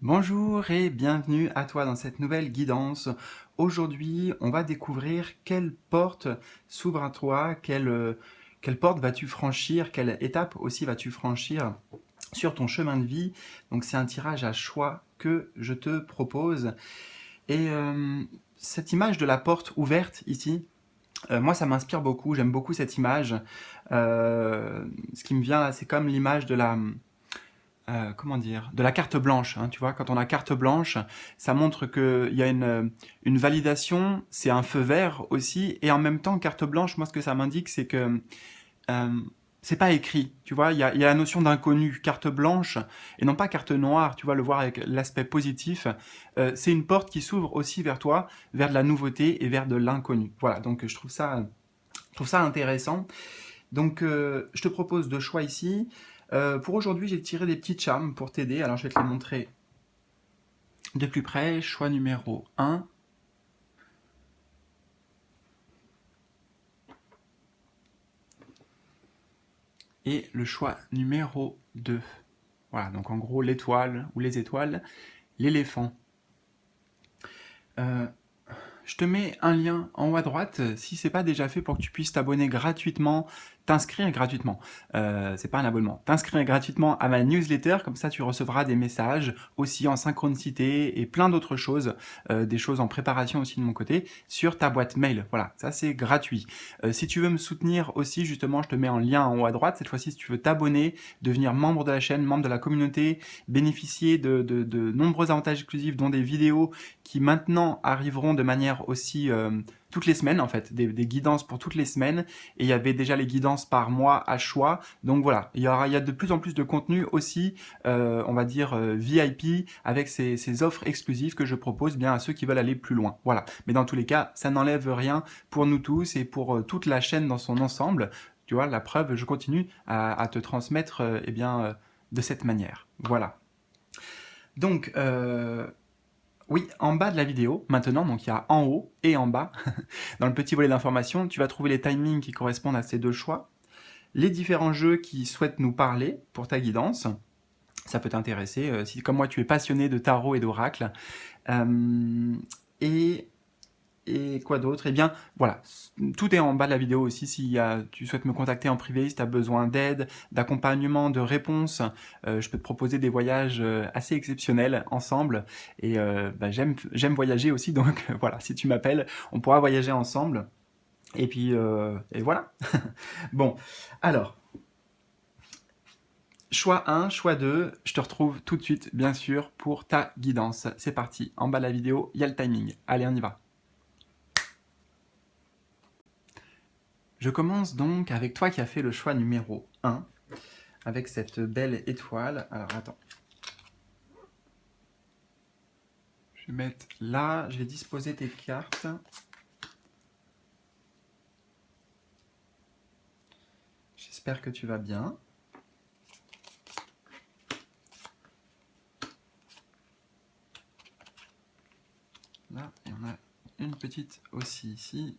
Bonjour et bienvenue à toi dans cette nouvelle guidance. Aujourd'hui, on va découvrir quelle porte s'ouvre à toi, quelle porte vas-tu franchir, quelle étape aussi vas-tu franchir sur ton chemin de vie. Donc c'est un tirage à choix que je te propose. Et cette image de la porte ouverte ici, moi ça m'inspire beaucoup, j'aime beaucoup cette image. Ce qui me vient là, c'est comme l'image de la comment dire, de la carte blanche. Hein, tu vois, quand on a carte blanche, ça montre qu'il y a une validation, c'est un feu vert aussi, et en même temps, carte blanche, moi ce que ça m'indique, c'est que euh, c'est pas écrit. Tu vois, il y a la notion d'inconnu, carte blanche, et non pas carte noire. Tu vois, le voir avec l'aspect positif. C'est une porte qui s'ouvre aussi vers toi, vers de la nouveauté et vers de l'inconnu. Voilà, donc je trouve ça intéressant. Donc, je te propose deux choix ici. Pour aujourd'hui, j'ai tiré des petits charmes pour t'aider. Alors, je vais te les montrer de plus près. Choix numéro un et le choix numéro 2. Voilà, donc en gros, l'étoile ou les étoiles, l'éléphant. Euh, je te mets un lien en haut à droite si c'est pas déjà fait pour que tu puisses t'abonner gratuitement, t'inscrire gratuitement. C'est pas un abonnement. T'inscrire gratuitement à ma newsletter, comme ça tu recevras des messages aussi en synchronicité et plein d'autres choses, des choses en préparation aussi de mon côté sur ta boîte mail. Voilà, ça c'est gratuit. Si tu veux me soutenir aussi, justement, je te mets un lien en haut à droite. Cette fois-ci, si tu veux t'abonner, devenir membre de la chaîne, membre de la communauté, bénéficier de nombreux avantages exclusifs, dont des vidéos qui maintenant arriveront de manière aussi toutes les semaines en fait, des guidances pour toutes les semaines, et il y avait déjà les guidances par mois à choix, donc voilà, il y a de plus en plus de contenu aussi, on va dire VIP, avec ces offres exclusives que je propose bien à ceux qui veulent aller plus loin, voilà, mais dans tous les cas, ça n'enlève rien pour nous tous et pour toute la chaîne dans son ensemble, tu vois, la preuve, je continue à te transmettre de cette manière, voilà. Donc, oui, en bas de la vidéo, maintenant, donc il y a en haut et en bas, dans le petit volet d'information, tu vas trouver les timings qui correspondent à ces deux choix, les différents jeux qui souhaitent nous parler pour ta guidance, ça peut t'intéresser, si comme moi tu es passionné de tarot et d'oracle, euh, et et quoi d'autre? Eh bien, voilà, tout est en bas de la vidéo aussi. Si tu souhaites me contacter en privé, si tu as besoin d'aide, d'accompagnement, de réponses, je peux te proposer des voyages assez exceptionnels ensemble. Et j'aime voyager aussi, donc voilà, si tu m'appelles, on pourra voyager ensemble. Et puis, et voilà. Bon, alors, choix 1, choix 2, je te retrouve tout de suite, bien sûr, pour ta guidance. C'est parti, en bas de la vidéo, il y a le timing. Allez, on y va. Je commence donc avec toi qui as fait le choix numéro 1, avec cette belle étoile. Alors attends. Je vais mettre là, je vais disposer tes cartes. J'espère que tu vas bien. Là, et on a une petite aussi ici.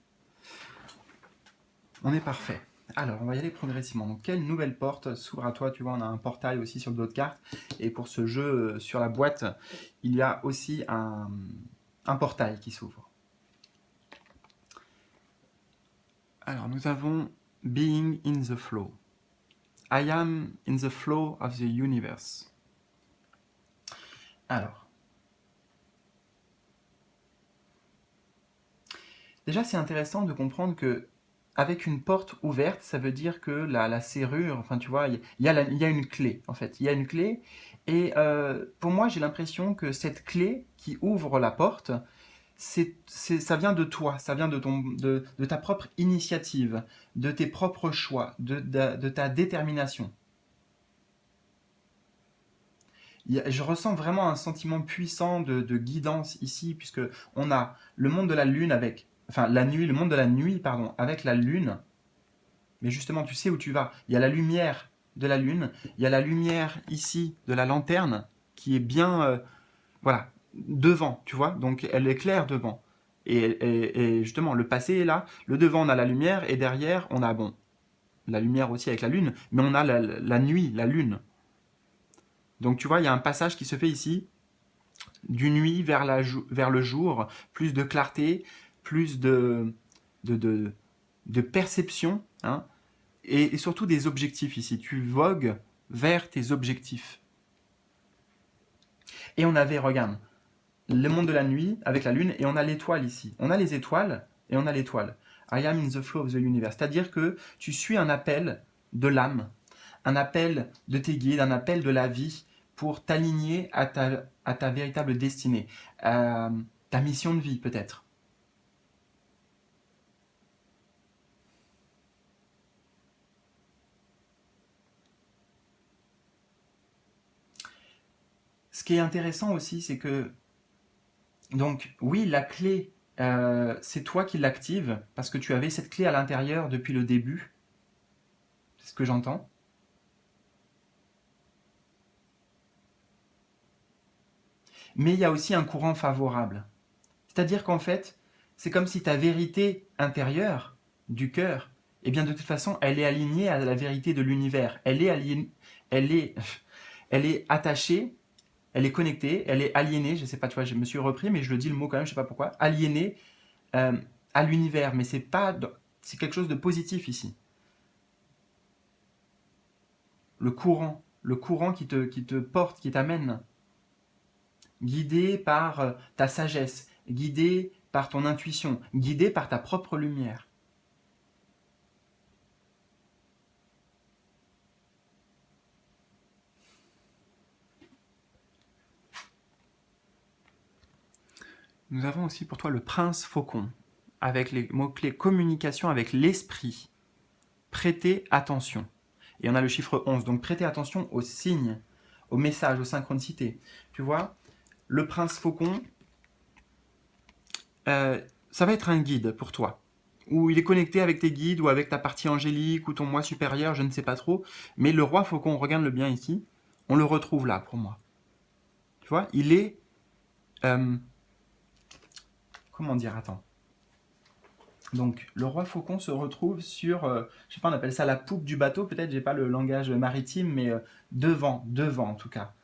On est parfait. Alors, on va y aller progressivement. Donc, quelle nouvelle porte s'ouvre à toi? Tu vois, on a un portail aussi sur d'autres cartes. Et pour ce jeu, sur la boîte, il y a aussi un portail qui s'ouvre. Alors, nous avons Being in the Flow. I am in the flow of the universe. Alors, déjà, c'est intéressant de comprendre que avec une porte ouverte, ça veut dire que la serrure, enfin tu vois, il y a une clé en fait, il y a une clé. Et pour moi, j'ai l'impression que cette clé qui ouvre la porte, ça vient de toi, ça vient de ta propre initiative, de tes propres choix, de ta détermination. Je ressens vraiment un sentiment puissant de guidance ici, puisque on a le monde de la lune avec, enfin la nuit, le monde de la nuit, pardon, avec la lune. Mais justement, tu sais où tu vas. Il y a la lumière de la lune, il y a la lumière ici de la lanterne qui est bien, voilà, devant, tu vois. Donc elle éclaire devant. Et justement, le passé est là. Le devant, on a la lumière, et derrière, on a bon, la lumière aussi avec la lune, mais on a la nuit, la lune. Donc tu vois, il y a un passage qui se fait ici du nuit vers le jour, plus de clarté, plus de perception, hein, et surtout des objectifs ici. Tu vogues vers tes objectifs. Et on avait, regarde, le monde de la nuit avec la lune, et on a l'étoile ici. On a les étoiles et on a l'étoile. I am in the flow of the universe. C'est-à-dire que tu suis un appel de l'âme, un appel de tes guides, un appel de la vie pour t'aligner à ta véritable destinée, à ta mission de vie peut-être. Ce qui est intéressant aussi, c'est que, donc oui, la clé, c'est toi qui l'actives, parce que tu avais cette clé à l'intérieur depuis le début, c'est ce que j'entends. Mais il y a aussi un courant favorable. C'est-à-dire qu'en fait, c'est comme si ta vérité intérieure, du cœur, eh bien de toute façon, elle est alignée à la vérité de l'univers. Elle est attachée, elle est connectée, elle est aliénée, je ne sais pas, tu vois, je me suis repris, mais je le dis le mot quand même, je ne sais pas pourquoi, aliénée à l'univers, mais c'est quelque chose de positif ici. Le courant qui te porte, qui t'amène, guidé par ta sagesse, guidé par ton intuition, guidé par ta propre lumière. Nous avons aussi pour toi le prince faucon, avec les mots-clés communication avec l'esprit. Prêtez attention. Et on a le chiffre 11, donc prêtez attention aux signes, aux messages, aux synchronicités. Tu vois, le prince faucon, ça va être un guide pour toi. Ou il est connecté avec tes guides, ou avec ta partie angélique, ou ton moi supérieur, je ne sais pas trop. Mais le roi faucon, regarde-le bien ici, on le retrouve là pour moi. Tu vois, il est... comment dire, attends. Donc, le roi faucon se retrouve sur, je sais pas, on appelle ça la poupe du bateau, peut-être, j'ai pas le langage maritime, mais devant en tout cas.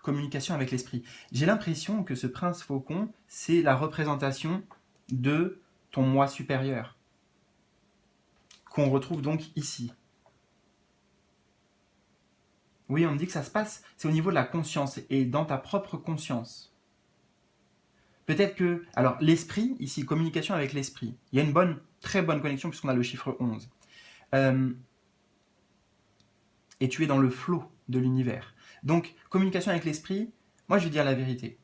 Communication avec l'esprit. J'ai l'impression que ce prince faucon, c'est la représentation de ton moi supérieur, qu'on retrouve donc ici. Oui, on me dit que ça se passe, c'est au niveau de la conscience, et dans ta propre conscience. Peut-être que... Alors, l'esprit, ici, communication avec l'esprit. Il y a une très bonne connexion, puisqu'on a le chiffre 11. Et tu es dans le flot de l'univers. Donc, communication avec l'esprit, moi je vais dire la vérité.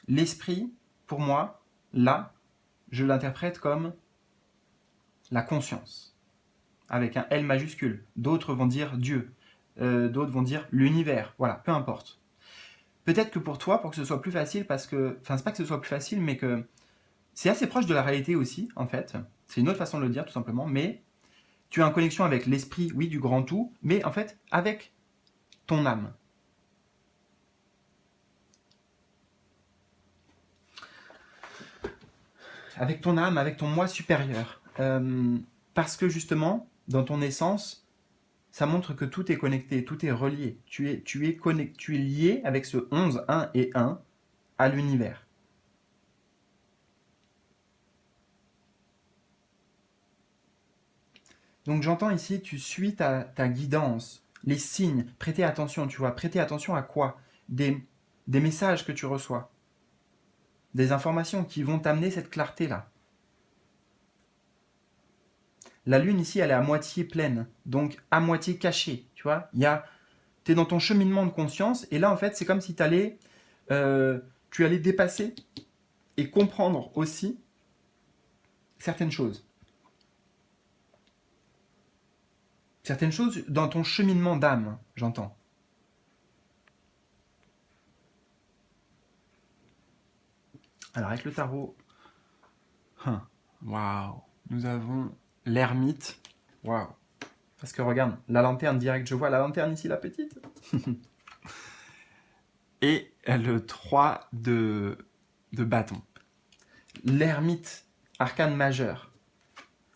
L'esprit, pour moi, là, je l'interprète comme la conscience, avec un L majuscule. D'autres vont dire Dieu, d'autres vont dire l'univers, voilà, peu importe. Peut-être que pour toi, pour que ce soit plus facile, parce que, enfin, c'est pas que ce soit plus facile, mais que c'est assez proche de la réalité aussi, en fait. C'est une autre façon de le dire, tout simplement, mais tu as une connexion avec l'esprit, oui, du grand tout, mais en fait, avec ton âme. Avec ton âme, avec ton moi supérieur. Parce que justement, dans ton essence, ça montre que tout est connecté, tout est relié. Tu es lié avec ce 11, 1 et 1 à l'univers. Donc j'entends ici, tu suis ta guidance, les signes, prêtez attention, tu vois. Prêtez attention à quoi? Des messages que tu reçois, des informations qui vont t'amener cette clarté-là. La lune ici, elle est à moitié pleine, donc à moitié cachée, tu vois. Tu es dans ton cheminement de conscience, et là, en fait, c'est comme si tu allais dépasser et comprendre aussi certaines choses. Certaines choses dans ton cheminement d'âme, j'entends. Alors, avec le tarot, waouh, nous avons l'ermite, waouh. Parce que regarde, la lanterne directe, je vois la lanterne ici, la petite. Et le 3 de bâton. L'ermite, arcane majeur.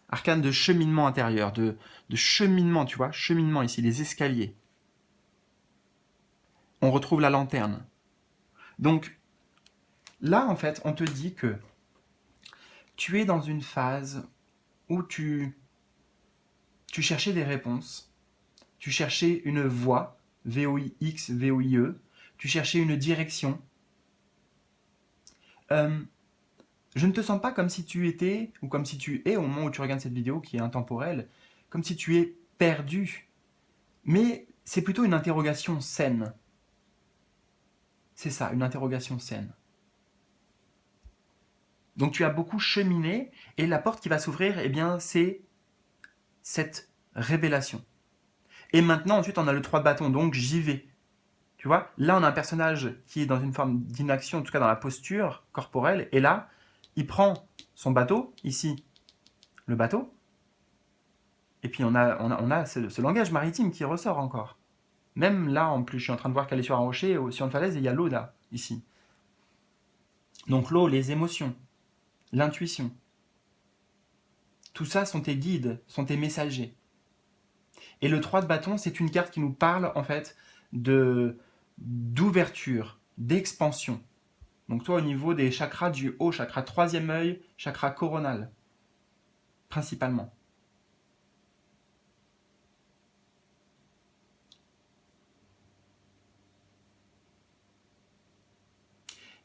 Arcane de cheminement intérieur, de cheminement, tu vois, cheminement ici, les escaliers. on retrouve la lanterne. Donc là, en fait, on te dit que tu es dans une phase où tu cherchais des réponses, tu cherchais une voie, V-O-I-X, V-O-I-E, tu cherchais une direction. Je ne te sens pas comme si tu étais, ou comme si tu es au moment où tu regardes cette vidéo qui est intemporelle, comme si tu es perdu. Mais c'est plutôt une interrogation saine. C'est ça, une interrogation saine. Donc tu as beaucoup cheminé, et la porte qui va s'ouvrir, eh bien, c'est cette révélation. Et maintenant, ensuite, on a le 3 de bâton, donc j'y vais. Tu vois, là, on a un personnage qui est dans une forme d'inaction, en tout cas dans la posture corporelle, et là, il prend son bateau, ici, le bateau, et puis on a ce langage maritime qui ressort encore. Même là, en plus, je suis en train de voir qu'elle est sur un rocher, sur une falaise, et il y a l'eau là, ici. Donc l'eau, les émotions, l'intuition, tout ça sont tes guides, sont tes messagers. Et le 3 de bâton, c'est une carte qui nous parle, en fait, d'ouverture, d'expansion. Donc toi, au niveau des chakras du haut, chakra troisième œil, chakra coronal, principalement.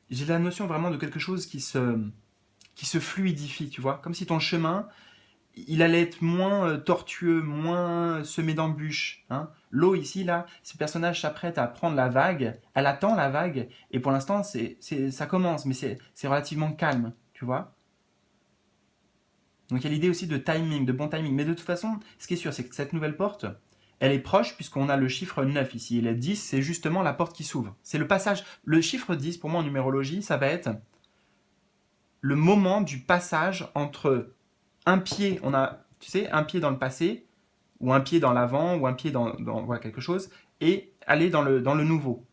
J'ai la notion vraiment de quelque chose qui se fluidifie, tu vois, comme si ton chemin, il allait être moins tortueux, moins semé d'embûches. Hein. L'eau ici, là, ce personnage s'apprête à prendre la vague, elle attend la vague, et pour l'instant, ça commence, mais c'est relativement calme, tu vois. Donc il y a l'idée aussi de timing, de bon timing. Mais de toute façon, ce qui est sûr, c'est que cette nouvelle porte, elle est proche puisqu'on a le chiffre 9 ici. Et le 10, c'est justement la porte qui s'ouvre. C'est le passage. Le chiffre 10, pour moi en numérologie, ça va être le moment du passage entre un pied, on a, tu sais, un pied dans le passé, ou un pied dans l'avant, ou un pied dans voilà, quelque chose, et aller dans le nouveau.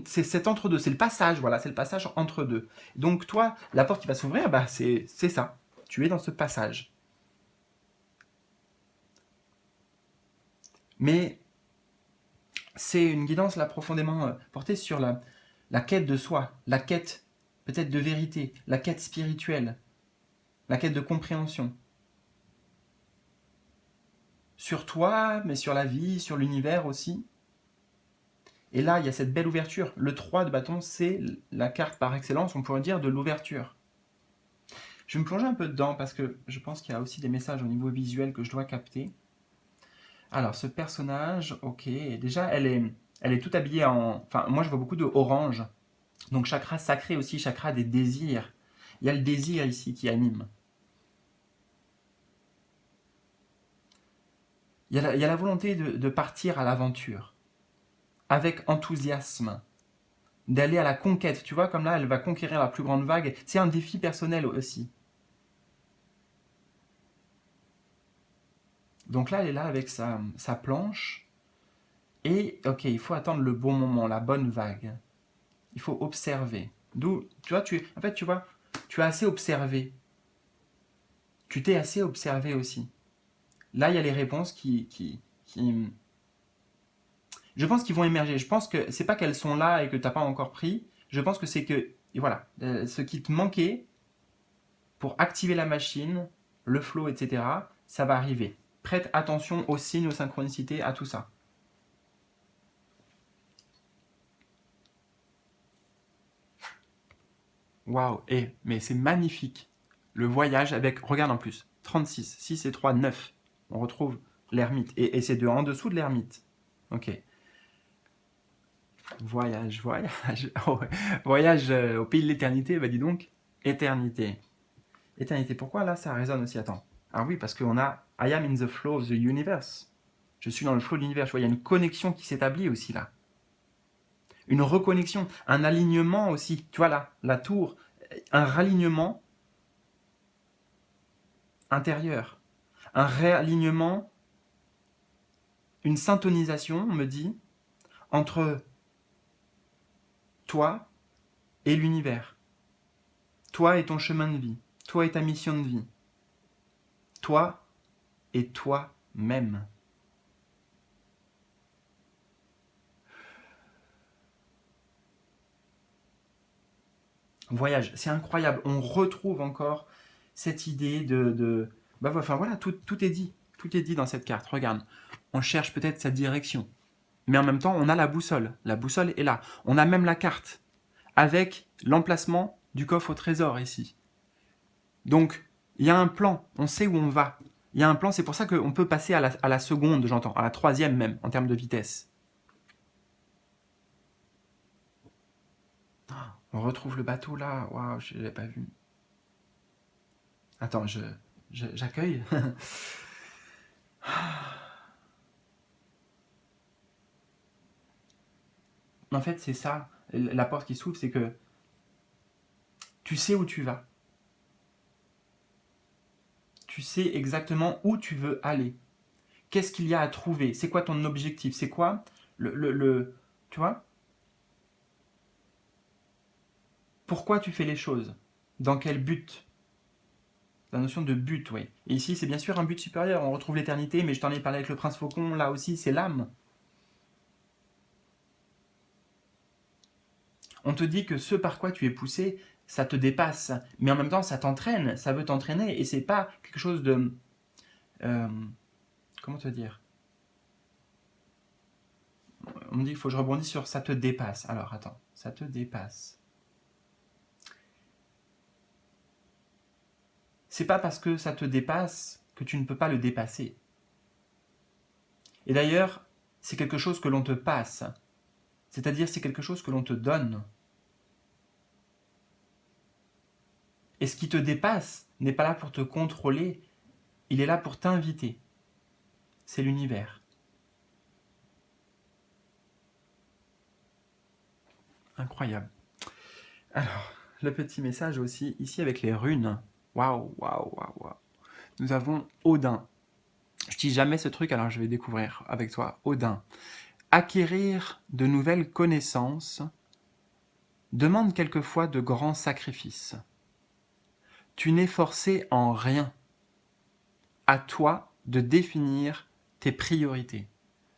C'est cet entre-deux, c'est le passage, voilà, c'est le passage entre deux. Donc toi, la porte qui va s'ouvrir, bah, c'est ça. Tu es dans ce passage. Mais c'est une guidance là profondément portée sur la quête de soi, la quête peut-être de vérité, la quête spirituelle, la quête de compréhension. Sur toi, mais sur la vie, sur l'univers aussi. Et là, il y a cette belle ouverture. Le 3 de bâton, c'est la carte par excellence, on pourrait dire, de l'ouverture. Je vais me plonger un peu dedans parce que je pense qu'il y a aussi des messages au niveau visuel que je dois capter. Alors, ce personnage, ok, déjà, elle est toute habillée en... Enfin, moi, je vois beaucoup de orange. Donc, chakra sacré aussi, chakra des désirs. Il y a le désir ici qui anime. Il y a la volonté de partir à l'aventure, avec enthousiasme, d'aller à la conquête. Tu vois, comme là, elle va conquérir la plus grande vague. C'est un défi personnel aussi. Donc là, elle est là avec sa planche. Et, ok, il faut attendre le bon moment, la bonne vague. Il faut observer. D'où, tu vois, en fait, tu vois, tu as assez observé. Tu t'es assez observé aussi. Là, il y a les réponses je pense qu'ils vont émerger. Je pense que c'est pas qu'elles sont là et que tu n'as pas encore pris. Je pense que c'est que, et voilà, ce qui te manquait pour activer la machine, le flow, etc., ça va arriver. Prête attention aux signes, aux synchronicités, à tout ça. Waouh, mais c'est magnifique. Le voyage avec, regarde en plus, 36, 6 et 3, 9. On retrouve l'ermite. Et c'est en dessous de l'ermite. Ok. Voyage, voyage. Oh, ouais. Voyage au pays de l'éternité, bah dis donc. Éternité. Éternité, pourquoi là ça résonne aussi? Attends. Ah oui, parce qu'on a I am in the flow of the universe. Je suis dans le flow de l'univers. Tu vois, il y a une connexion qui s'établit aussi là. Une reconnexion, un alignement aussi. Tu vois là, la tour, un ralignement intérieur. Un réalignement, une syntonisation, on me dit, entre toi et l'univers. Toi et ton chemin de vie. Toi et ta mission de vie. Toi et toi-même. Voyage, c'est incroyable. On retrouve encore cette idée bah, enfin voilà, tout est dit. Tout est dit dans cette carte. Regarde, on cherche peut-être sa direction. Mais en même temps, on a la boussole. La boussole est là. On a même la carte avec l'emplacement du coffre au trésor ici. Donc, il y a un plan. On sait où on va. Il y a un plan. C'est pour ça qu'on peut passer à la seconde, j'entends. À la troisième même, en termes de vitesse. On retrouve le bateau là. Waouh, je ne l'ai pas vu. Attends, j'accueille. En fait, c'est ça. La porte qui s'ouvre, c'est que tu sais où tu vas. Tu sais exactement où tu veux aller. Qu'est-ce qu'il y a à trouver? C'est quoi ton objectif? C'est quoi tu vois? Pourquoi tu fais les choses? Dans quel but? La notion de but, oui. Et ici, c'est bien sûr un but supérieur. On retrouve l'éternité, mais je t'en ai parlé avec le prince faucon. Là aussi, c'est l'âme. On te dit que ce par quoi tu es poussé, ça te dépasse. Mais en même temps, ça t'entraîne. Ça veut t'entraîner. Et c'est pas quelque chose de... euh, comment te dire? On me dit qu'il faut que je rebondisse sur ça te dépasse. Alors, attends. Ça te dépasse. C'est pas parce que ça te dépasse que tu ne peux pas le dépasser. Et d'ailleurs, c'est quelque chose que l'on te passe. C'est-à-dire, c'est quelque chose que l'on te donne. Et ce qui te dépasse n'est pas là pour te contrôler, il est là pour t'inviter. C'est l'univers. Incroyable. Alors, le petit message aussi, ici avec les runes. Waouh, waouh, waouh, waouh. Nous avons Odin. Je dis jamais ce truc, alors je vais découvrir avec toi. Odin. Acquérir de nouvelles connaissances demande quelquefois de grands sacrifices. Tu n'es forcé en rien. À toi de définir tes priorités.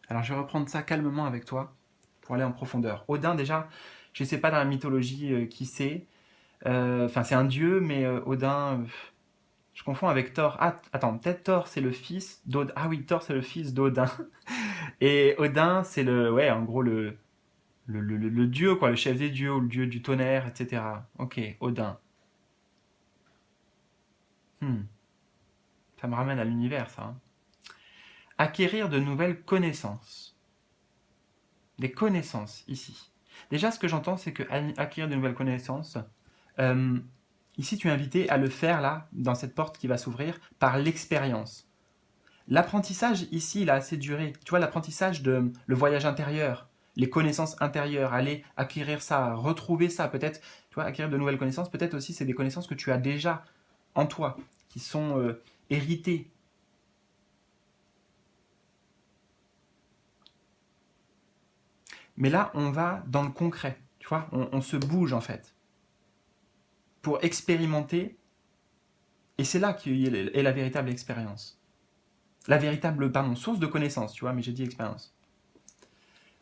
Alors je vais reprendre ça calmement avec toi pour aller en profondeur. Odin, déjà, je ne sais pas dans la mythologie qui c'est. Enfin, c'est un dieu, mais Odin, je confonds avec Thor. Ah, attends, peut-être Thor, c'est le fils d'Odin. Ah oui, Thor, c'est le fils d'Odin. Et Odin, c'est ouais, en gros, le dieu, quoi, le chef des dieux, ou le dieu du tonnerre, etc. Ok, Odin. Hmm, ça me ramène à l'univers, ça. Hein. Acquérir de nouvelles connaissances. Des connaissances, ici. Déjà, ce que j'entends, c'est que acquérir de nouvelles connaissances, euh, ici, tu es invité à le faire, là, dans cette porte qui va s'ouvrir, par l'expérience. L'apprentissage, ici, il a assez duré. Tu vois, l'apprentissage de le voyage intérieur, les connaissances intérieures, aller acquérir ça, retrouver ça, peut-être, tu vois, acquérir de nouvelles connaissances, peut-être aussi, c'est des connaissances que tu as déjà en toi, qui sont héritées. Mais là, on va dans le concret, tu vois, on se bouge, en fait, pour expérimenter. Et c'est là qu'est la véritable expérience. La véritable, pardon, source de connaissance, tu vois, mais j'ai dit expérience.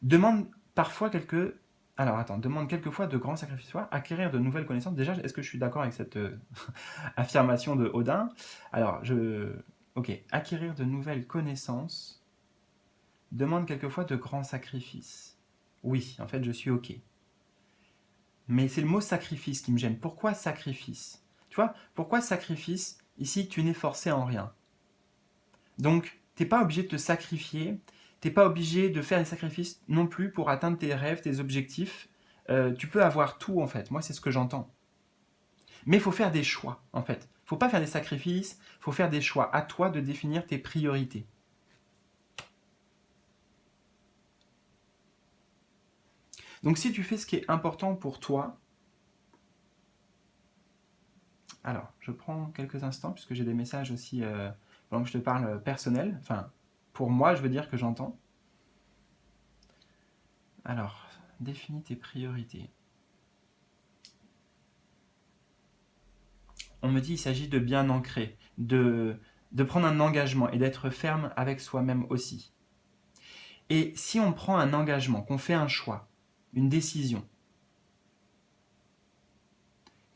Demande parfois quelques... Alors attends, demande quelquefois de grands sacrifices, acquérir de nouvelles connaissances. Déjà, est-ce que je suis d'accord avec cette affirmation de Odin? Alors, Ok, acquérir de nouvelles connaissances demande quelquefois de grands sacrifices. Oui, en fait, je suis ok. Mais c'est le mot sacrifice qui me gêne. Pourquoi sacrifice? Tu vois, pourquoi sacrifice? Ici, tu n'es forcé en rien. Donc, t'es pas obligé de te sacrifier, t'es pas obligé de faire des sacrifices non plus pour atteindre tes rêves, tes objectifs. Tu peux avoir tout en fait. Moi, c'est ce que j'entends. Mais il faut faire des choix en fait. Faut pas faire des sacrifices, faut faire des choix. À toi de définir tes priorités. Donc, si tu fais ce qui est important pour toi, alors, je prends quelques instants puisque j'ai des messages aussi pendant que je te parle personnels. Enfin, pour moi, je veux dire que j'entends. Alors, définis tes priorités. On me dit qu'il s'agit de bien ancrer, de prendre un engagement et d'être ferme avec soi-même aussi. Et si on prend un engagement, qu'on fait un choix, une décision,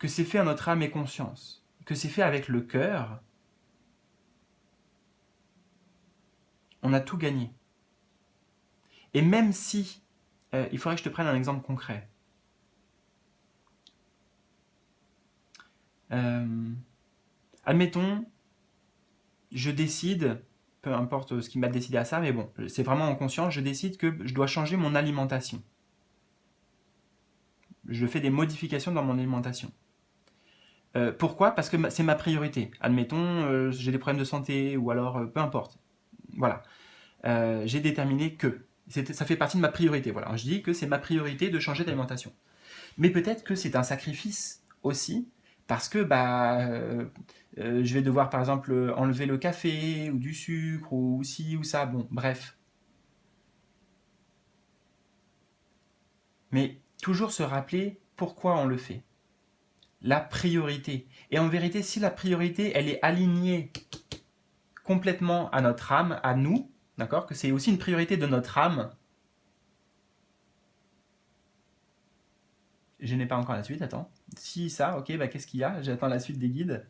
que c'est fait à notre âme et conscience, que c'est fait avec le cœur, on a tout gagné. Et même si, il faudrait que je te prenne un exemple concret. Admettons, je décide, peu importe ce qui m'a décidé à ça, mais bon, c'est vraiment en conscience, je décide que je dois changer mon alimentation. Je fais des modifications dans mon alimentation. Pourquoi? Parce que c'est ma priorité. Admettons, j'ai des problèmes de santé, ou alors peu importe. Voilà. J'ai déterminé que. Ça fait partie de ma priorité. Voilà. Je dis que c'est ma priorité de changer d'alimentation. Mais peut-être que c'est un sacrifice aussi, parce que je vais devoir par exemple enlever le café, ou du sucre, ou ci, ou ça. Bon, bref. Mais toujours se rappeler pourquoi on le fait. La priorité. Et en vérité, si la priorité, elle est alignée complètement à notre âme, à nous, d'accord, que c'est aussi une priorité de notre âme. Je n'ai pas encore la suite, attends. Si ça, ok, bah qu'est-ce qu'il y a? J'attends la suite des guides.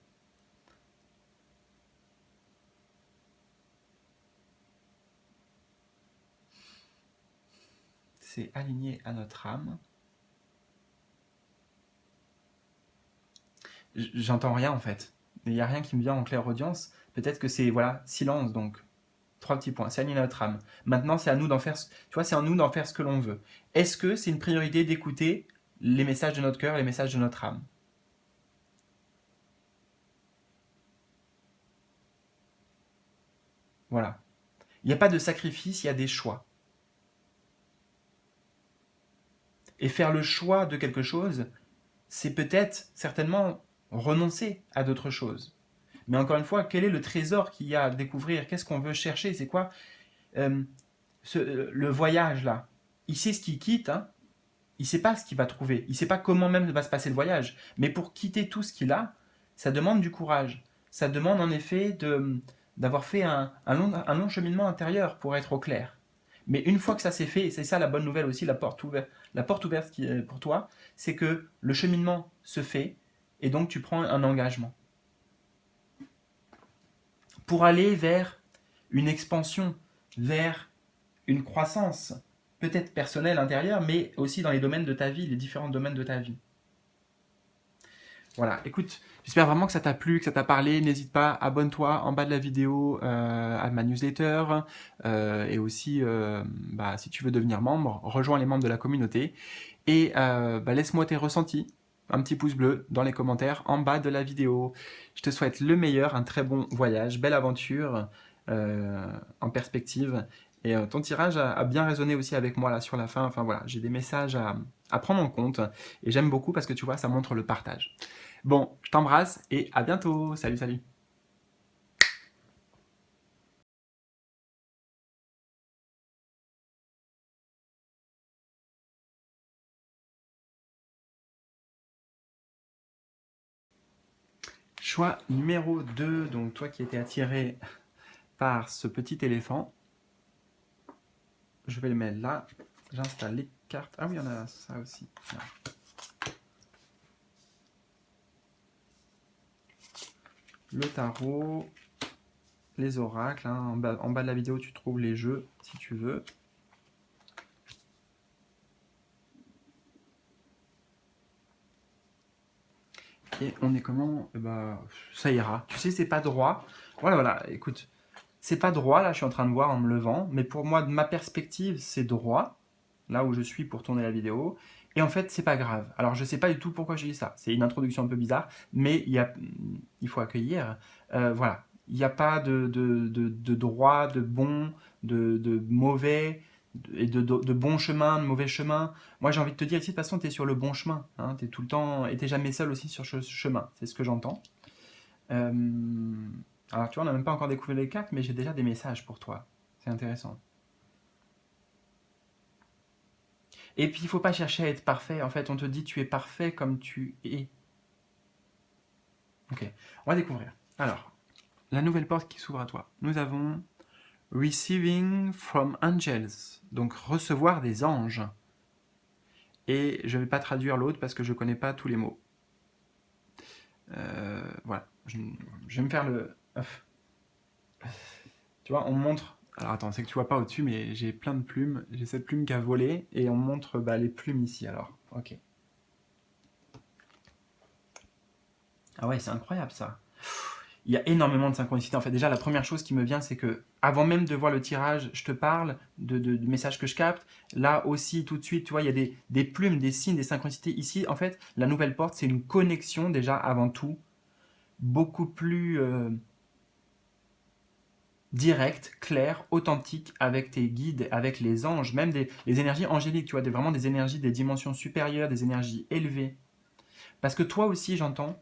C'est aligné à notre âme. J'entends rien en fait. Il n'y a rien qui me vient en claire audience. Peut-être que c'est, voilà, silence donc. 3 petits points, c'est aligné à notre âme. Maintenant, c'est à nous d'en faire, tu vois, c'est à nous d'en faire ce que l'on veut. Est-ce que c'est une priorité d'écouter les messages de notre cœur, les messages de notre âme? Voilà. Il n'y a pas de sacrifice, il y a des choix. Et faire le choix de quelque chose, c'est peut-être, certainement, renoncer à d'autres choses. Mais encore une fois, quel est le trésor qu'il y a à découvrir? Qu'est-ce qu'on veut chercher? C'est quoi euh, le voyage là? Il sait ce qu'il quitte, hein. Il ne sait pas ce qu'il va trouver. Il ne sait pas comment même va se passer le voyage. Mais pour quitter tout ce qu'il a, ça demande du courage. Ça demande en effet d'avoir fait un long cheminement intérieur pour être au clair. Mais une fois que ça s'est fait, et c'est ça la bonne nouvelle aussi, la porte ouverte qui est pour toi, c'est que le cheminement se fait et donc tu prends un engagement pour aller vers une expansion, vers une croissance, peut-être personnelle intérieure, mais aussi dans les domaines de ta vie, les différents domaines de ta vie. Voilà, écoute, j'espère vraiment que ça t'a plu, que ça t'a parlé. N'hésite pas, abonne-toi en bas de la vidéo à ma newsletter. Et aussi, si tu veux devenir membre, rejoins les membres de la communauté. Et laisse-moi tes ressentis, un petit pouce bleu dans les commentaires en bas de la vidéo. Je te souhaite le meilleur, un très bon voyage, belle aventure en perspective. Et ton tirage a bien résonné aussi avec moi là sur la fin. Enfin voilà, j'ai des messages à prendre en compte. Et j'aime beaucoup parce que tu vois, ça montre le partage. Bon, je t'embrasse et à bientôt. Salut, salut. Choix numéro 2, donc toi qui étais attiré par ce petit éléphant. Je vais le mettre là. J'installe les cartes. Ah oui, il y en a ça aussi. Voilà. Le tarot, les oracles. Hein. En bas de la vidéo, tu trouves les jeux si tu veux. Et on est comment? Ça ira. Tu sais, c'est pas droit. Voilà, écoute. C'est pas droit, là, je suis en train de voir en me levant. Mais pour moi, de ma perspective, c'est droit. Là où je suis pour tourner la vidéo. Et en fait, c'est pas grave. Alors, je sais pas du tout pourquoi j'ai dit ça. C'est une introduction un peu bizarre. Mais il faut accueillir. Voilà. Il n'y a pas de droit, de bon, de mauvais, et de bon chemin, de mauvais chemin. Moi, j'ai envie de te dire, ici, de toute façon, tu es sur le bon chemin. Hein, tu es tout le temps, et tu jamais seul aussi sur ce chemin. C'est ce que j'entends. Euh, alors, tu vois, on n'a même pas encore découvert les cartes, mais j'ai déjà des messages pour toi. C'est intéressant. Et puis, il ne faut pas chercher à être parfait. En fait, on te dit, tu es parfait comme tu es. Ok, on va découvrir. Alors, la nouvelle porte qui s'ouvre à toi. Nous avons Receiving from Angels, donc recevoir des anges. Et je ne vais pas traduire l'autre parce que je ne connais pas tous les mots. Voilà, je vais me faire le... Tu vois, on me montre... Alors attends, c'est que tu vois pas au-dessus, mais j'ai plein de plumes. J'ai cette plume qui a volé, et on me montre bah, les plumes ici, alors. Ok. Ah ouais, c'est incroyable ça. Il y a énormément de synchronicité. En fait, déjà, la première chose qui me vient, c'est que avant même de voir le tirage, je te parle de messages que je capte. Là aussi, tout de suite, tu vois, il y a des plumes, des signes, des synchronicités. Ici, en fait, la nouvelle porte, c'est une connexion déjà avant tout, beaucoup plus directe, claire, authentique avec tes guides, avec les anges, même les énergies angéliques, tu vois, vraiment des énergies des dimensions supérieures, des énergies élevées. Parce que toi aussi, j'entends,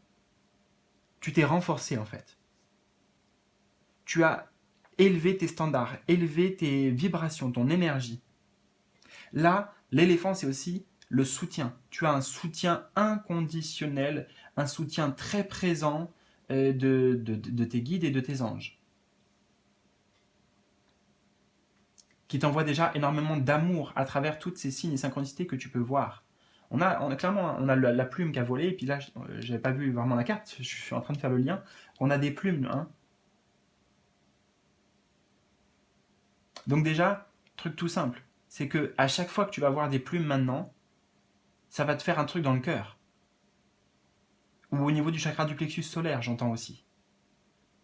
tu t'es renforcé en fait. Tu as élevé tes standards, élevé tes vibrations, ton énergie. Là, l'éléphant, c'est aussi le soutien. Tu as un soutien inconditionnel, un soutien très présent de tes guides et de tes anges, qui t'envoient déjà énormément d'amour à travers toutes ces signes et synchronicités que tu peux voir. Clairement, on a la plume qui a volé, et puis là, j'avais pas vu vraiment la carte, je suis en train de faire le lien. On a des plumes, hein. Donc déjà, truc tout simple, c'est que à chaque fois que tu vas voir des plumes maintenant, ça va te faire un truc dans le cœur. Ou au niveau du chakra du plexus solaire, j'entends aussi.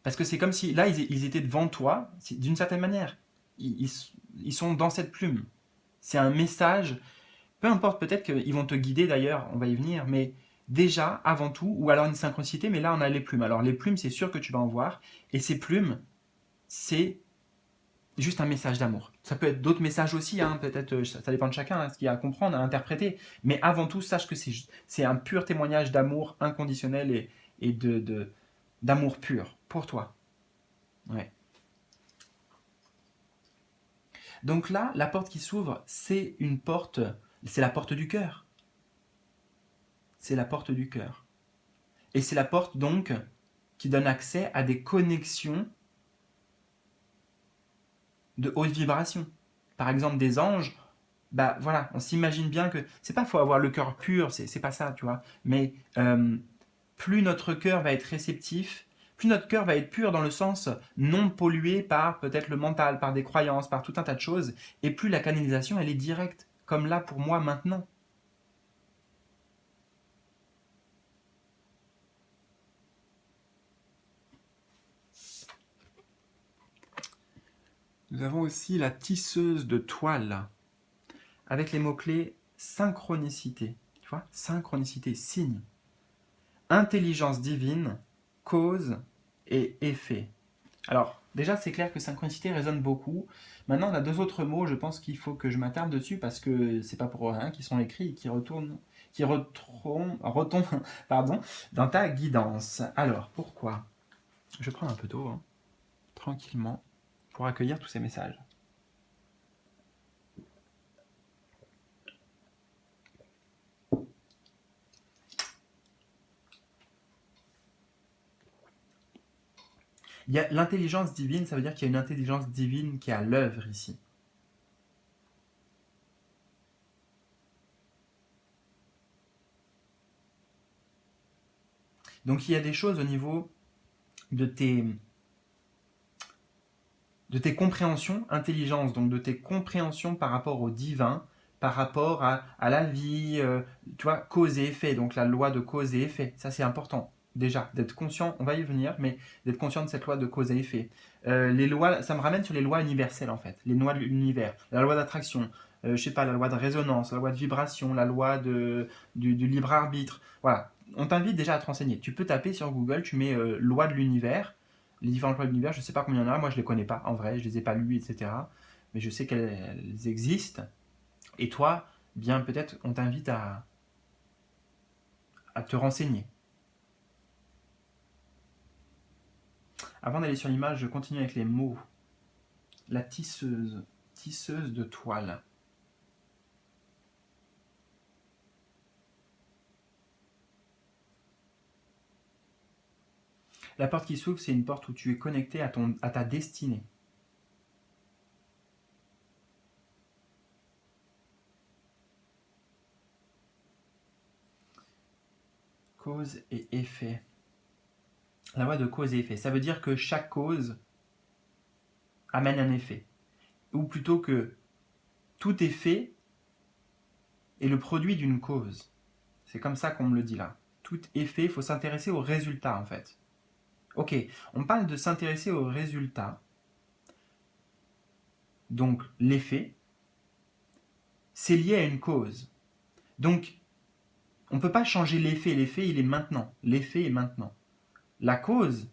Parce que c'est comme si, là, ils étaient devant toi, d'une certaine manière. Ils, ils sont dans cette plume. C'est un message, peu importe, peut-être qu'ils vont te guider d'ailleurs, on va y venir, mais déjà, avant tout, ou alors une synchronicité, mais là, on a les plumes. Alors les plumes, c'est sûr que tu vas en voir, et ces plumes, c'est juste un message d'amour. Ça peut être d'autres messages aussi, hein, peut-être, ça dépend de chacun, hein, ce qu'il y a à comprendre, à interpréter. Mais avant tout, sache que c'est un pur témoignage d'amour inconditionnel et d'amour pur pour toi. Ouais. Donc là, la porte qui s'ouvre, c'est une porte, c'est la porte du cœur. C'est la porte du cœur. Et c'est la porte donc qui donne accès à des connexions de haute vibration. Par exemple, des anges, bah voilà, on s'imagine bien que c'est pas faut avoir le cœur pur, c'est pas ça, tu vois. Mais plus notre cœur va être réceptif, plus notre cœur va être pur dans le sens non pollué par peut-être le mental, par des croyances, par tout un tas de choses, et plus la canalisation elle est directe, comme là pour moi maintenant. Nous avons aussi la tisseuse de toile, avec les mots-clés synchronicité, tu vois, synchronicité, signe, intelligence divine, cause et effet. Alors, déjà, c'est clair que synchronicité résonne beaucoup. Maintenant, on a deux autres mots, je pense qu'il faut que je m'attarde dessus parce que c'est pas pour rien qu'ils sont écrits et retombent pardon, dans ta guidance. Alors, pourquoi? Je prends un peu d'eau, hein, tranquillement, pour accueillir tous ces messages. Il y a l'intelligence divine, ça veut dire qu'il y a une intelligence divine qui est à l'œuvre ici. Donc il y a des choses au niveau de tes compréhensions, intelligence, donc de tes compréhensions par rapport au divin, par rapport à la vie, tu vois, cause et effet, donc la loi de cause et effet. Ça, c'est important, déjà, d'être conscient, on va y venir, mais d'être conscient de cette loi de cause et effet. Les lois, ça me ramène sur les lois universelles, en fait, les lois de l'univers, la loi d'attraction, je sais pas, la loi de résonance, la loi de vibration, la loi du libre arbitre. Voilà, on t'invite déjà à te renseigner. Tu peux taper sur Google, tu mets loi de l'univers, les différentes lois de l'univers, je ne sais pas combien il y en a, moi je ne les connais pas en vrai, je ne les ai pas lues, etc. Mais je sais qu'elles existent. Et toi, bien peut-être on t'invite à te renseigner. Avant d'aller sur l'image, je continue avec les mots. La tisseuse, tisseuse de toile. La porte qui s'ouvre, c'est une porte où tu es connecté à ta destinée. Cause et effet. La loi de cause et effet. Ça veut dire que chaque cause amène un effet. Ou plutôt que tout effet est le produit d'une cause. C'est comme ça qu'on me le dit là. Tout effet, il faut s'intéresser au résultat en fait. Ok, on parle de s'intéresser au résultat. Donc l'effet, c'est lié à une cause. Donc on ne peut pas changer l'effet. L'effet, il est maintenant. L'effet est maintenant. La cause,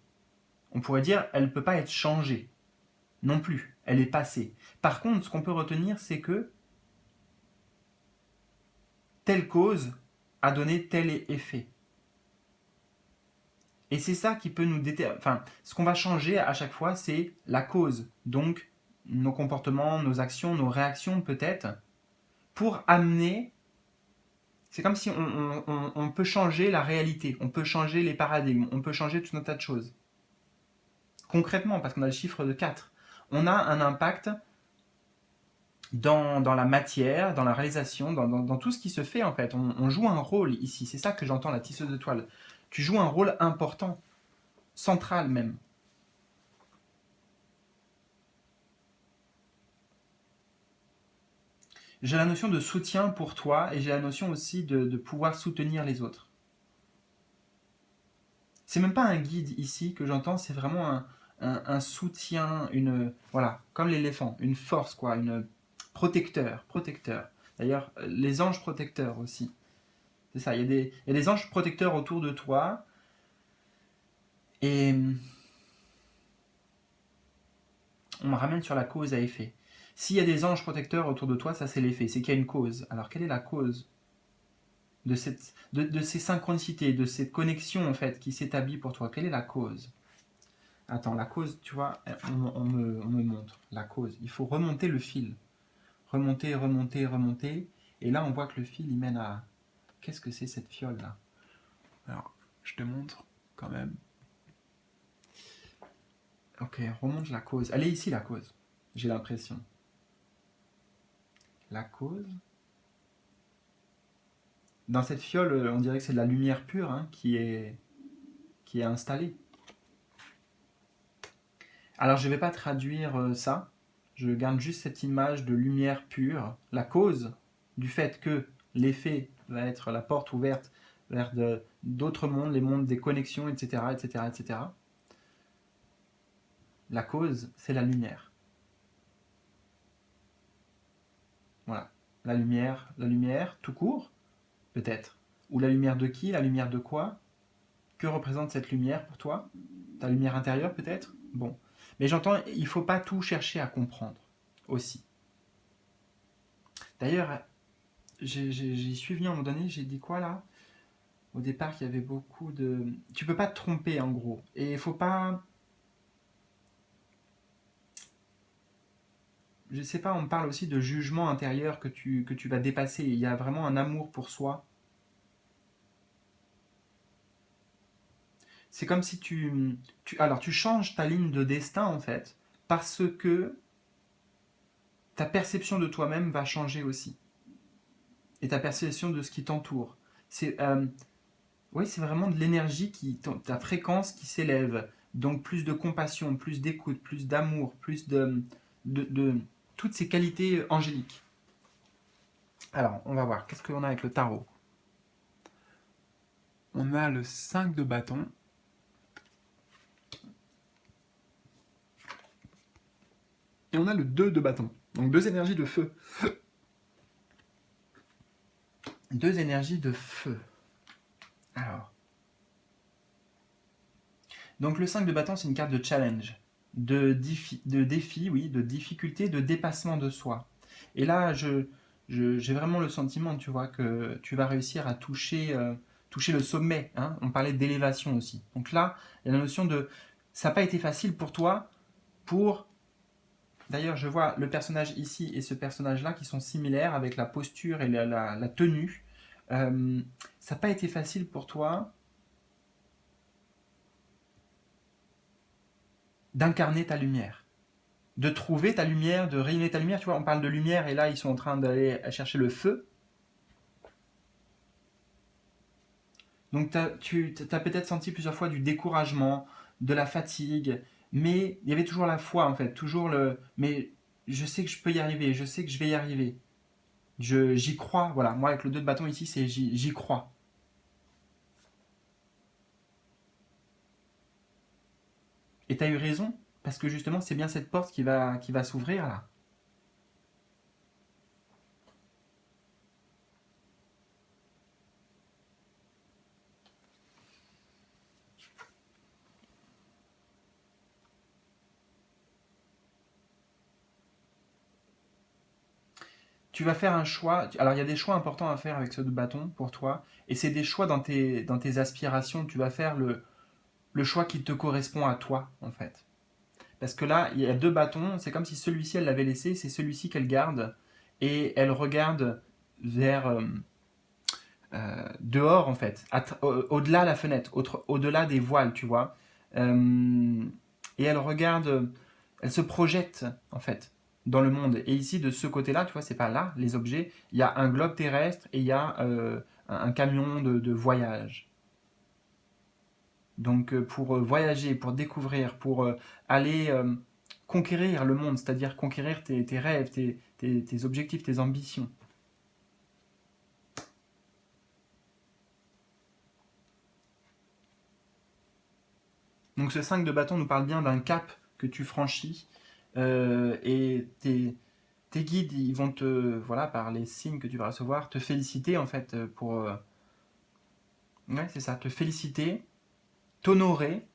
on pourrait dire, elle ne peut pas être changée. Non plus. Elle est passée. Par contre, ce qu'on peut retenir, c'est que telle cause a donné tel effet. Et c'est ça qui peut nous déterminer. Enfin, ce qu'on va changer à chaque fois, c'est la cause. Donc, nos comportements, nos actions, nos réactions peut-être, pour amener. C'est comme si on peut changer la réalité, on peut changer les paradigmes, on peut changer tout un tas de choses. Concrètement, parce qu'on a le chiffre de 4, on a un impact dans la matière, dans la réalisation, dans tout ce qui se fait en fait. On joue un rôle ici, c'est ça que j'entends la tisseuse de toile. Tu joues un rôle important, central même. J'ai la notion de soutien pour toi et j'ai la notion aussi de pouvoir soutenir les autres. C'est même pas un guide ici que j'entends, c'est vraiment un soutien, voilà, comme l'éléphant, une force quoi, une protecteur. D'ailleurs, les anges protecteurs aussi. C'est ça, il y a des anges protecteurs autour de toi et on me ramène sur la cause à effet. S'il y a des anges protecteurs autour de toi, ça c'est l'effet, c'est qu'il y a une cause. Alors quelle est la cause de ces synchronicités, de cette connexion en fait qui s'établit pour toi? Quelle est la cause? Attends, la cause, tu vois, on me montre la cause. Il faut remonter le fil. Remonter, remonter, remonter. Et là, on voit que le fil, il mène à... Qu'est-ce que c'est cette fiole là? Alors, je te montre quand même. Ok, remonte la cause. Elle est ici la cause, j'ai l'impression. La cause. Dans cette fiole, on dirait que c'est de la lumière pure hein, qui est installée. Alors je ne vais pas traduire ça, je garde juste cette image de lumière pure, la cause du fait que l'effet va être la porte ouverte vers d'autres mondes, les mondes des connexions, etc., etc., etc. La cause, c'est la lumière. Voilà, la lumière tout court, peut-être. Ou la lumière de qui? La lumière de quoi? Que représente cette lumière pour toi? Ta lumière intérieure peut-être? Bon. Mais j'entends, il ne faut pas tout chercher à comprendre aussi. D'ailleurs, j'y suis venu à un moment donné, j'ai dit quoi là? Au départ, il y avait beaucoup de... Tu peux pas te tromper en gros. Et il faut pas... Je sais pas, on parle aussi de jugement intérieur que tu vas dépasser. Il y a vraiment un amour pour soi. C'est comme si alors tu changes ta ligne de destin en fait, parce que ta perception de toi-même va changer aussi. Et ta perception de ce qui t'entoure. Oui, c'est vraiment de l'énergie, ta fréquence qui s'élève. Donc plus de compassion, plus d'écoute, plus d'amour, plus de toutes ces qualités angéliques. Alors, on va voir. Qu'est-ce qu'on a avec le tarot? On a le 5 de bâton. Et on a le 2 de bâton. Donc deux énergies de feu. Deux énergies de feu. Alors. Donc le 5 de bâton, c'est une carte de challenge. De défi, oui, de difficulté, de dépassement de soi. Et là, j'ai vraiment le sentiment, tu vois, que tu vas réussir à toucher le sommet. Hein. On parlait d'élévation aussi. Donc là, il y a la notion de... Ça n'a pas été facile pour toi pour... D'ailleurs, je vois le personnage ici et ce personnage-là qui sont similaires avec la posture et la tenue. Ça n'a pas été facile pour toi d'incarner ta lumière, de trouver ta lumière, de rayonner ta lumière. Tu vois, on parle de lumière et là, ils sont en train d'aller chercher le feu. Donc tu as peut-être senti plusieurs fois du découragement, de la fatigue, mais il y avait toujours la foi en fait, toujours le mais je sais que je peux y arriver, je sais que je vais y arriver. J'y crois, voilà. Moi avec le 2 de bâton ici, c'est j'y crois. Et tu as eu raison, parce que justement c'est bien cette porte qui va s'ouvrir là. Tu vas faire un choix. Alors, il y a des choix importants à faire avec ce bâton pour toi. Et c'est des choix dans tes aspirations. Tu vas faire le choix qui te correspond à toi, en fait. Parce que là, il y a deux bâtons. C'est comme si celui-ci, elle l'avait laissé. C'est celui-ci qu'elle garde. Et elle regarde vers dehors, en fait. Au-delà de la fenêtre. Au-delà des voiles, tu vois. Euh, et elle regarde. Elle se projette, en fait, dans le monde. Et ici, de ce côté-là, tu vois, c'est pas là, les objets. Il y a un globe terrestre et il y a un camion de voyage. Donc, pour voyager, pour découvrir, pour aller conquérir le monde, c'est-à-dire conquérir tes rêves, tes objectifs, tes ambitions. Donc, ce 5 de bâton nous parle bien d'un cap que tu franchis et tes guides, ils vont te, voilà, par les signes que tu vas recevoir, te féliciter en fait pour, ouais, c'est ça, te féliciter, t'honorer,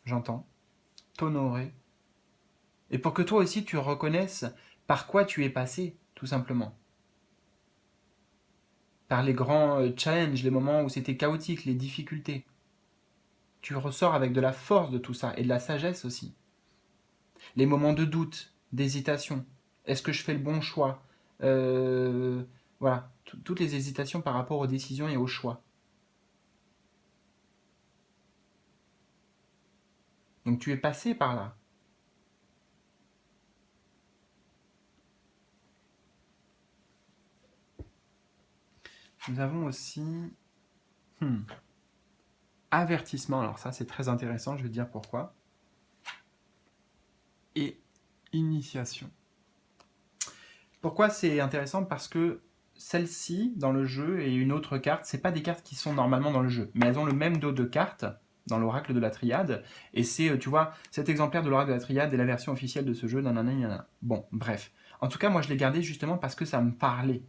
j'entends, t'honorer, et pour que toi aussi tu reconnaisses par quoi tu es passé, tout simplement. Par les grands challenges, les moments où c'était chaotique, les difficultés. Tu ressors avec de la force de tout ça et de la sagesse aussi. Les moments de doute, d'hésitation. Est-ce que je fais le bon choix? Euh, Voilà, toutes les hésitations par rapport aux décisions et aux choix. Donc tu es passé par là. Nous avons aussi hmm, avertissement. Alors ça c'est très intéressant, je vais te dire pourquoi. Et initiation. Pourquoi c'est intéressant? Parce que celle-ci dans le jeu et une autre carte, c'est pas des cartes qui sont normalement dans le jeu, mais elles ont le même dos de cartes dans l'oracle de la triade. Et c'est, tu vois, cet exemplaire de l'oracle de la triade est la version officielle de ce jeu. Nanana, nanana. Bon, bref. En tout cas, moi je l'ai gardé justement parce que ça me parlait,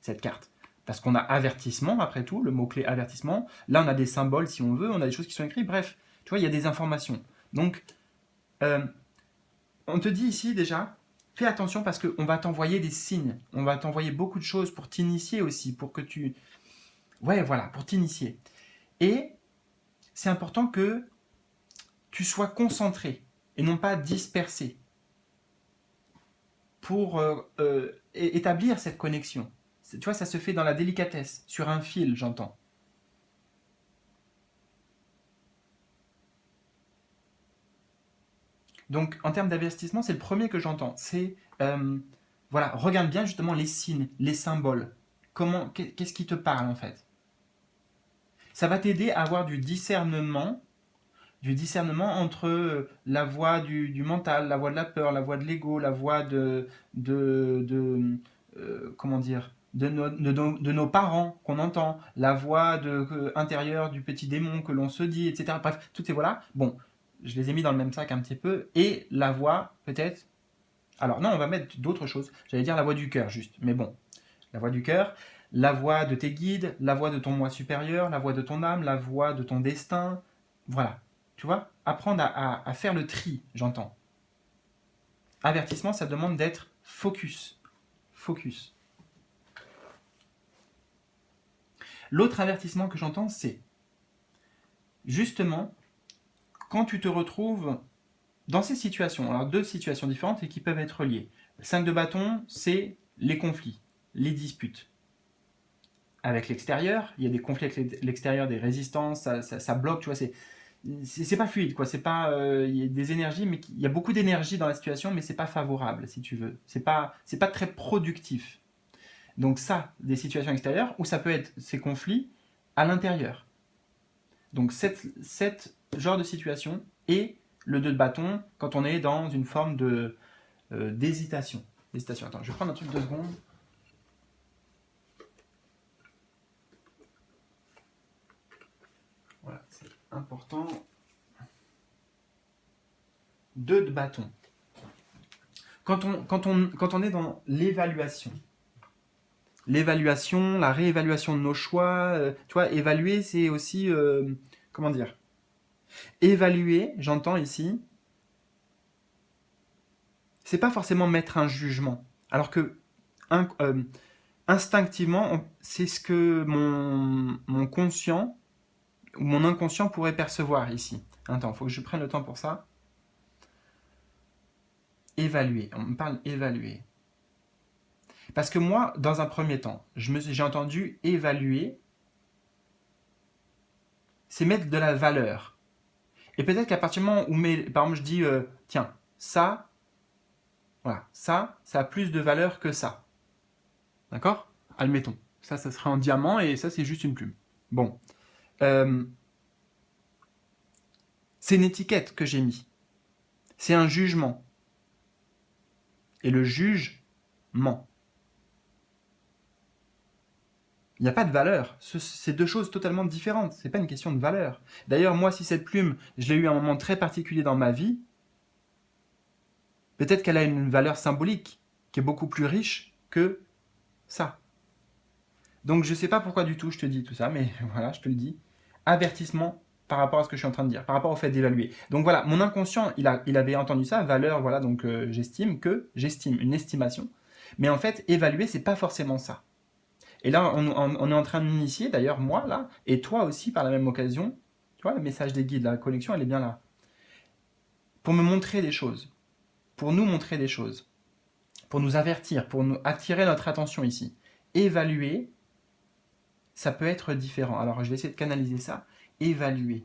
cette carte. Parce qu'on a avertissement, après tout, le mot-clé avertissement. Là, on a des symboles, si on veut, on a des choses qui sont écrites. Bref, tu vois, il y a des informations. Donc, euh, on te dit ici déjà, fais attention parce qu'on va t'envoyer des signes. On va t'envoyer beaucoup de choses pour t'initier aussi, pour que tu... Ouais, voilà, pour t'initier. Et c'est important que tu sois concentré et non pas dispersé pour établir cette connexion. Tu vois, ça se fait dans la délicatesse, sur un fil, j'entends. Donc, en termes d'investissement, c'est le premier que j'entends. C'est, voilà, regarde bien justement les signes, les symboles. Qu'est-ce qui te parle en fait? Ça va t'aider à avoir du discernement entre la voix du mental, la voix de la peur, la voix de l'ego, la voix comment dire, de nos parents qu'on entend, la voix intérieure du petit démon que l'on se dit, etc. Bref, toutes ces voix-là, bon, je les ai mis dans le même sac un petit peu, et la voix, peut-être, alors non, on va mettre d'autres choses, j'allais dire la voix du cœur juste, mais bon, la voix du cœur, la voix de tes guides, la voix de ton moi supérieur, la voix de ton âme, la voix de ton destin. Voilà. Tu vois, apprendre à faire le tri, j'entends. Avertissement, ça demande d'être focus. Focus. L'autre avertissement que j'entends, c'est justement quand tu te retrouves dans ces situations, alors deux situations différentes et qui peuvent être liées. Le 5 de bâton, c'est les conflits, les disputes. Avec l'extérieur, il y a des conflits avec l'extérieur, des résistances, ça bloque, tu vois, c'est pas fluide, quoi. C'est pas, il y a des énergies, mais il y a beaucoup d'énergie dans la situation, mais c'est pas favorable, si tu veux. C'est pas très productif. Donc ça, des situations extérieures, ou ça peut être ces conflits à l'intérieur. Donc, cette genre de situation et le 2 de bâton quand on est dans une forme d'hésitation. Attends, je vais prendre un truc 2 secondes. Voilà, c'est important. 2 de bâton. Quand on est dans l'évaluation, la réévaluation de nos choix, tu vois, évaluer, c'est aussi, comment dire, évaluer, j'entends ici, c'est pas forcément mettre un jugement, alors que instinctivement, c'est ce que mon conscient ou mon inconscient pourrait percevoir ici. Attends, il faut que je prenne le temps pour ça. Évaluer, on me parle évaluer. Parce que moi, dans un premier temps, j'ai entendu évaluer, c'est mettre de la valeur. Et peut-être qu'à partir du moment où, par exemple, je dis, tiens, ça, voilà, ça a plus de valeur que ça. D'accord? Admettons. Ça serait en diamant et ça, c'est juste une plume. Bon. C'est une étiquette que j'ai mis. C'est un jugement. Et le juge ment. Il n'y a pas de valeur. C'est deux choses totalement différentes. Ce n'est pas une question de valeur. D'ailleurs, moi, si cette plume, je l'ai eue à un moment très particulier dans ma vie, peut-être qu'elle a une valeur symbolique qui est beaucoup plus riche que ça. Donc, je ne sais pas pourquoi du tout je te dis tout ça, mais voilà, je te le dis. Avertissement par rapport à ce que je suis en train de dire, par rapport au fait d'évaluer. Donc voilà, mon inconscient, il avait entendu ça, valeur, voilà, donc j'estime, une estimation. Mais en fait, évaluer, c'est pas forcément ça. Et là, on est en train de m'initier, d'ailleurs, moi, là, et toi aussi, par la même occasion, tu vois, le message des guides, la connexion, elle est bien là. Pour me montrer des choses, pour nous montrer des choses, pour nous avertir, pour nous attirer notre attention ici. Évaluer, ça peut être différent. Alors, je vais essayer de canaliser ça. Évaluer.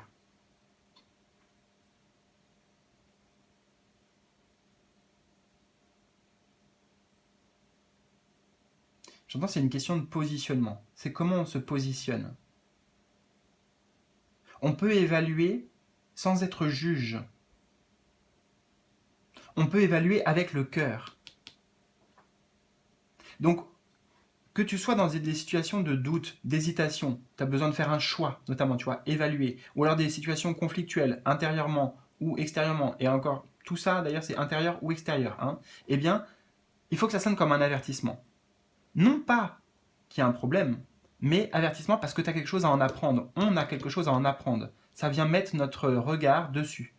J'entends, c'est une question de positionnement. C'est comment on se positionne. On peut évaluer sans être juge. On peut évaluer avec le cœur. Donc, que tu sois dans des situations de doute, d'hésitation, tu as besoin de faire un choix, notamment, tu vois, évaluer, ou alors des situations conflictuelles, intérieurement ou extérieurement, et encore, tout ça, d'ailleurs, c'est intérieur ou extérieur, hein, eh bien, il faut que ça sonne comme un avertissement. Non pas qu'il y a un problème, mais avertissement parce que tu as quelque chose à en apprendre. On a quelque chose à en apprendre. Ça vient mettre notre regard dessus.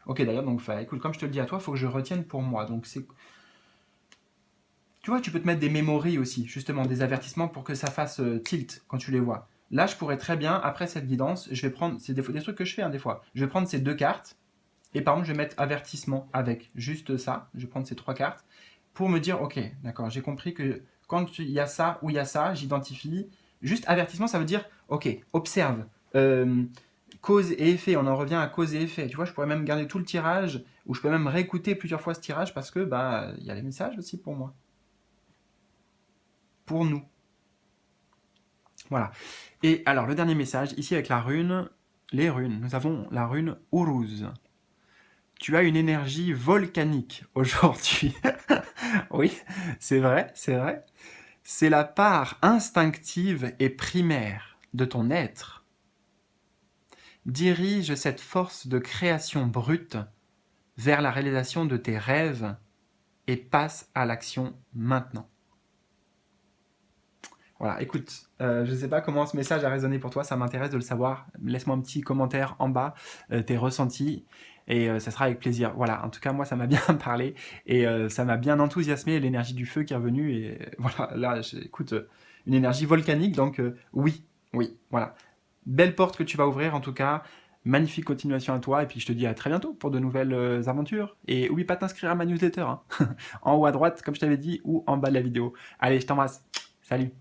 Ok, d'ailleurs, donc, écoute, comme je te le dis à toi, il faut que je retienne pour moi. Donc, c'est... Tu vois, tu peux te mettre des mémories aussi, justement, des avertissements pour que ça fasse tilt quand tu les vois. Là, je pourrais très bien, après cette guidance, je vais prendre, c'est des trucs que je fais des fois, je vais prendre ces 2 cartes, et par exemple, je vais mettre avertissement avec juste ça, je vais prendre ces 3 cartes, pour me dire, ok, d'accord, j'ai compris que quand il y a ça ou il y a ça, j'identifie. Juste avertissement, ça veut dire, ok, observe, cause et effet, on en revient à cause et effet. Tu vois, je pourrais même garder tout le tirage, ou je peux même réécouter plusieurs fois ce tirage, parce que, il y a les messages aussi pour moi. Pour nous. Voilà. Et alors, le dernier message, ici avec la rune, les runes, nous avons la rune Uruz. Tu as une énergie volcanique aujourd'hui. Oui, c'est vrai, c'est vrai. C'est la part instinctive et primaire de ton être. Dirige cette force de création brute vers la réalisation de tes rêves et passe à l'action maintenant. Voilà, écoute, je ne sais pas comment ce message a résonné pour toi, ça m'intéresse de le savoir. Laisse-moi un petit commentaire en bas, tes ressentis, et ça sera avec plaisir. Voilà, en tout cas, moi, ça m'a bien parlé, et ça m'a bien enthousiasmé, l'énergie du feu qui est revenue, et voilà, là, écoute, une énergie volcanique, donc oui, voilà. Belle porte que tu vas ouvrir, en tout cas. Magnifique continuation à toi, et puis je te dis à très bientôt pour de nouvelles aventures. Et oublie pas de t'inscrire à ma newsletter, hein. En haut à droite, comme je t'avais dit, ou en bas de la vidéo. Allez, je t'embrasse. Salut.